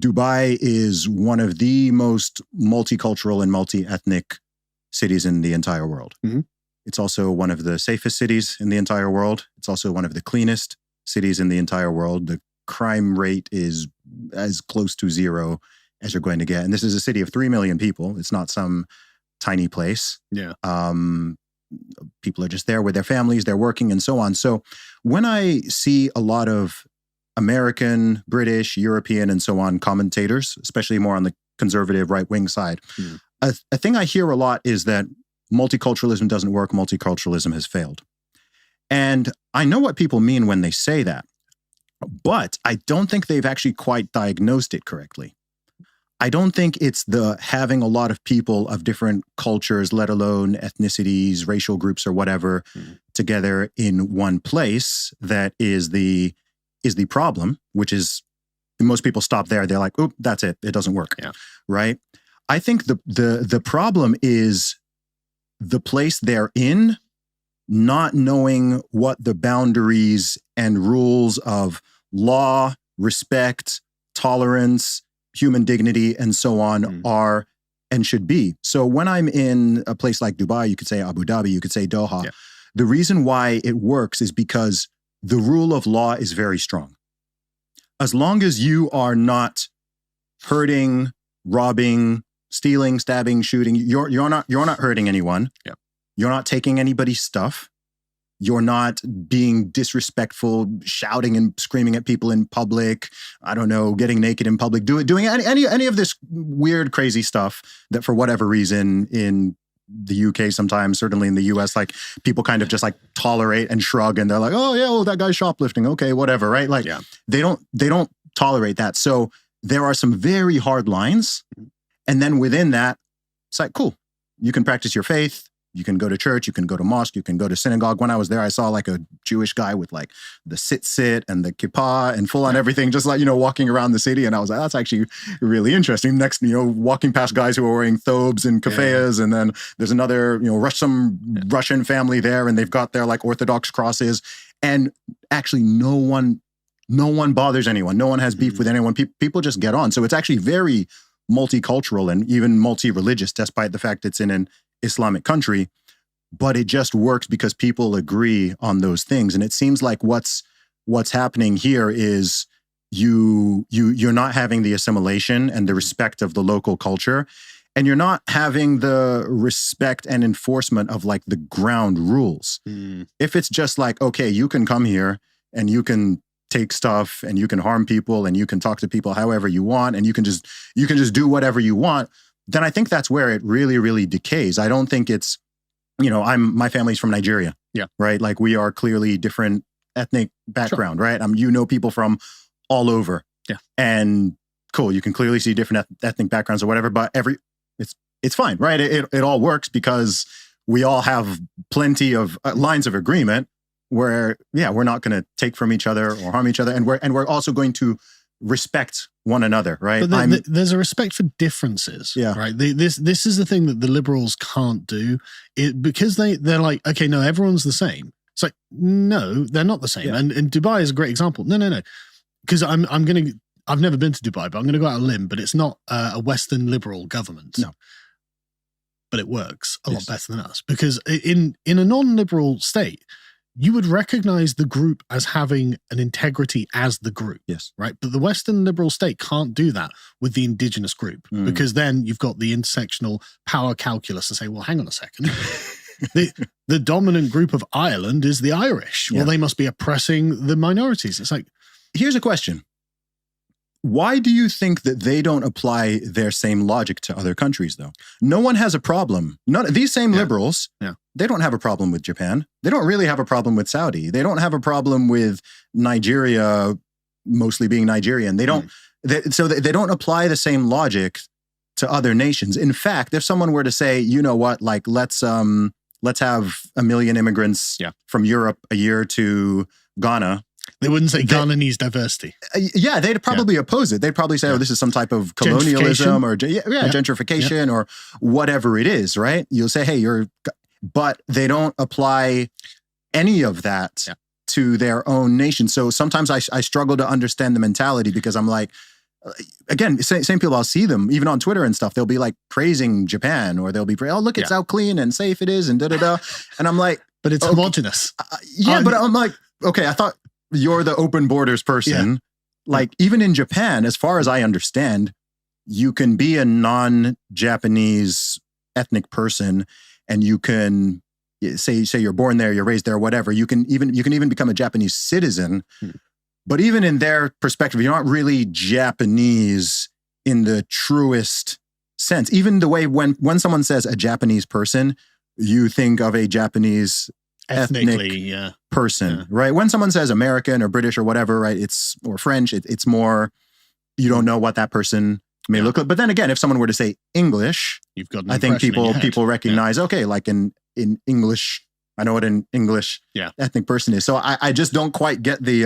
Dubai is one of the most multicultural and multi-ethnic cities in the entire world. Mm-hmm. It's also one of the safest cities in the entire world. It's also one of the cleanest cities in the entire world. The crime rate is as close to zero as you're going to get. And this is a city of 3 million people. It's not some tiny place. Yeah. People are just there with their families, they're working and so on. So when I see a lot of American, British, European, and so on commentators, especially more on the conservative right-wing side, a thing I hear a lot is that multiculturalism doesn't work, multiculturalism has failed. And I know what people mean when they say that, but I don't think they've actually quite diagnosed it correctly. I don't think it's the having a lot of people of different cultures, let alone ethnicities, racial groups, or whatever, together in one place that is the problem, which is most people stop there. They're like, "Oop, that's it. It doesn't work." Yeah. Right? I think the problem is the place they're in, not knowing what the boundaries and rules of law, respect, tolerance, human dignity, and so on are and should be. So when I'm in a place like Dubai, you could say Abu Dhabi, you could say Doha, the reason why it works is because the rule of law is very strong. As long as you are not hurting, robbing, stealing, stabbing, shooting, you're not hurting anyone. Yeah. You're not taking anybody's stuff. You're not being disrespectful, shouting and screaming at people in public. I don't know, getting naked in public, doing any of this weird, crazy stuff that for whatever reason in the UK sometimes, certainly in the US, like people kind of just like tolerate and shrug and they're like, oh yeah, well that guy's shoplifting. Okay, whatever, right? Like they don't tolerate that. So there are some very hard lines. And then within that, it's like, cool, you can practice your faith. You can go to church, you can go to mosque, you can go to synagogue. When I was there, I saw like a Jewish guy with like the sit and the kippah and full on everything, just like, walking around the city. And I was like, that's actually really interesting. Next, walking past guys who are wearing thobes and keffiyehs. And then there's another, Russian family there and they've got their like Orthodox crosses. And actually no one bothers anyone. No one has beef with anyone. People just get on. So it's actually very multicultural and even multi-religious, despite the fact it's in an Islamic country, but it just works because people agree on those things. And it seems like what's happening here is you're not having the assimilation and the respect of the local culture, and you're not having the respect and enforcement of like the ground rules. If it's just like, okay, you can come here and you can take stuff and you can harm people and you can talk to people however you want and you can just do whatever you want, then I think that's where it really, really decays. I don't think it's, my family's from Nigeria. Yeah. Right. Like we are clearly different ethnic background, right? People from all over. Yeah. And cool. You can clearly see different ethnic backgrounds or whatever, but it's fine, right? It all works because we all have plenty of lines of agreement where, we're not going to take from each other or harm each other. And we're also going to respect one another, right? But there's a respect for differences, right? This is the thing that the liberals can't do, because they're like, okay, no, everyone's the same. It's like, no, they're not the same. Yeah. And Dubai is a great example. No, because I've never been to Dubai, but I'm going to go out on a limb. But it's not a Western liberal government. No, but it works a lot better than us, because in a non-liberal state, you would recognize the group as having an integrity as the group. Yes. Right. But the Western liberal state can't do that with the indigenous group, because then you've got the intersectional power calculus to say, well, hang on a second. the dominant group of Ireland is the Irish. Well, they must be oppressing the minorities. It's like, here's a question. Why do you think that they don't apply their same logic to other countries, though? No one has a problem. These same liberals, they don't have a problem with Japan. They don't really have a problem with Saudi. They don't have a problem with Nigeria, mostly being Nigerian. They don't. So they don't apply the same logic to other nations. In fact, if someone were to say, you know what, like let's have 1 million immigrants from Europe a year to Ghana. They wouldn't say Ghana needs diversity. They'd probably oppose it. They'd probably say, oh, this is some type of colonialism or gentrification or whatever it is, right? You'll say, hey, but they don't apply any of that to their own nation. So sometimes I struggle to understand the mentality, because I'm like, again, same people, I'll see them even on Twitter and stuff. They'll be like praising Japan, or they'll be, oh, look, it's how clean and safe it is and da-da-da. And I'm like, but it's homogenous. But I'm like, okay, I thought you're the open borders person. Yeah. Like even in Japan, as far as I understand, you can be a non-Japanese ethnic person and you can say you're born there, you're raised there, whatever. You can even become a Japanese citizen. But even in their perspective, you're not really Japanese in the truest sense. Even the way when someone says a Japanese person, you think of a Japanese ethnic person, right? When someone says American or British or whatever, right? Or French, it's more, you don't know what that person may look like. But then again, if someone were to say English, you've got I think people recognize, okay, like in English, I know what an English ethnic person is. So I just don't quite get the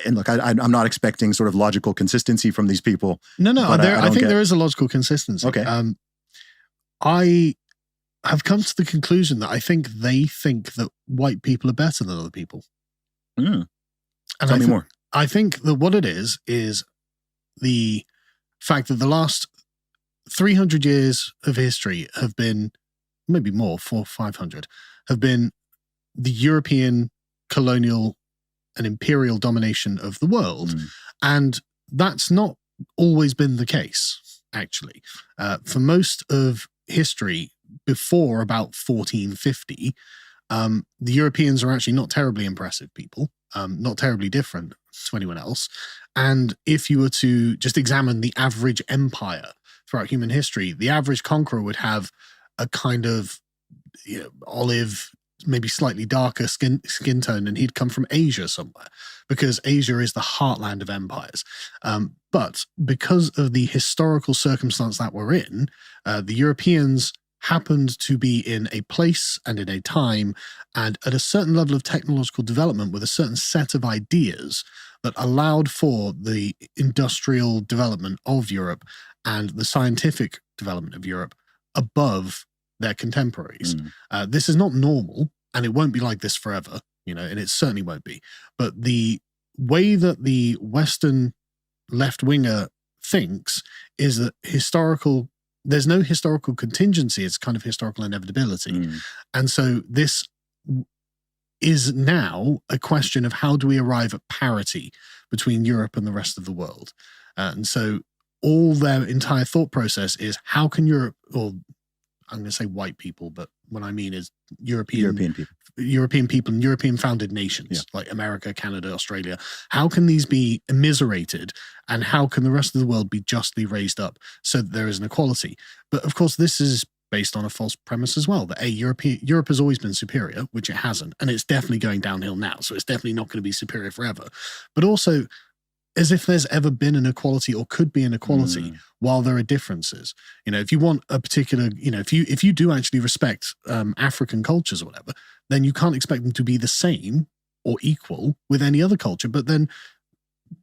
and look, I'm not expecting sort of logical consistency from these people. No, I think there is a logical consistency. Okay. I have come to the conclusion that I think they think that white people are better than other people. And Tell me more. I think that what it is the fact that the last 300 years of history have been, maybe more, 400 or 500, have been the European colonial and imperial domination of the world. And that's not always been the case, actually. For most of history before about 1450, the Europeans are actually not terribly impressive people, not terribly different to anyone else. And if you were to just examine the average empire throughout human history, the average conqueror would have a kind of olive, maybe slightly darker skin tone, and he'd come from Asia somewhere, because Asia is the heartland of empires. But because of the historical circumstance that we're in, the Europeans happened to be in a place and in a time and at a certain level of technological development with a certain set of ideas that allowed for the industrial development of Europe and the scientific development of Europe above their contemporaries. This is not normal, and it won't be like this forever, and it certainly won't be. But the way that the Western left-winger thinks is that there's no historical contingency, it's kind of historical inevitability. And so this is now a question of how do we arrive at parity between Europe and the rest of the world. And so all their entire thought process is how can Europe, or I'm going to say white people, but what I mean is European people and European founded nations like America, Canada, Australia. How can these be immiserated, and how can the rest of the world be justly raised up so that there is an equality? But of course, this is based on a false premise as well, that Europe has always been superior, which it hasn't, and it's definitely going downhill now. So it's definitely not going to be superior forever. But also, as if there's ever been an equality or could be an equality while there are differences. If you want a particular, if you do actually respect African cultures or whatever, then you can't expect them to be the same or equal with any other culture. But then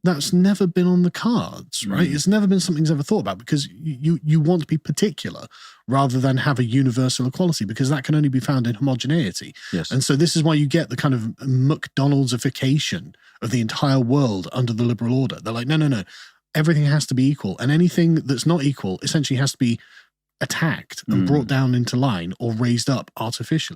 that's never been on the cards, right? It's never been something's ever thought about, because you want to be particular rather than have a universal equality, because that can only be found in homogeneity. Yes. And so this is why you get the kind of McDonald'sification of the entire world under the liberal order. They're like, no, everything has to be equal, and anything that's not equal essentially has to be attacked and brought down into line or raised up artificially.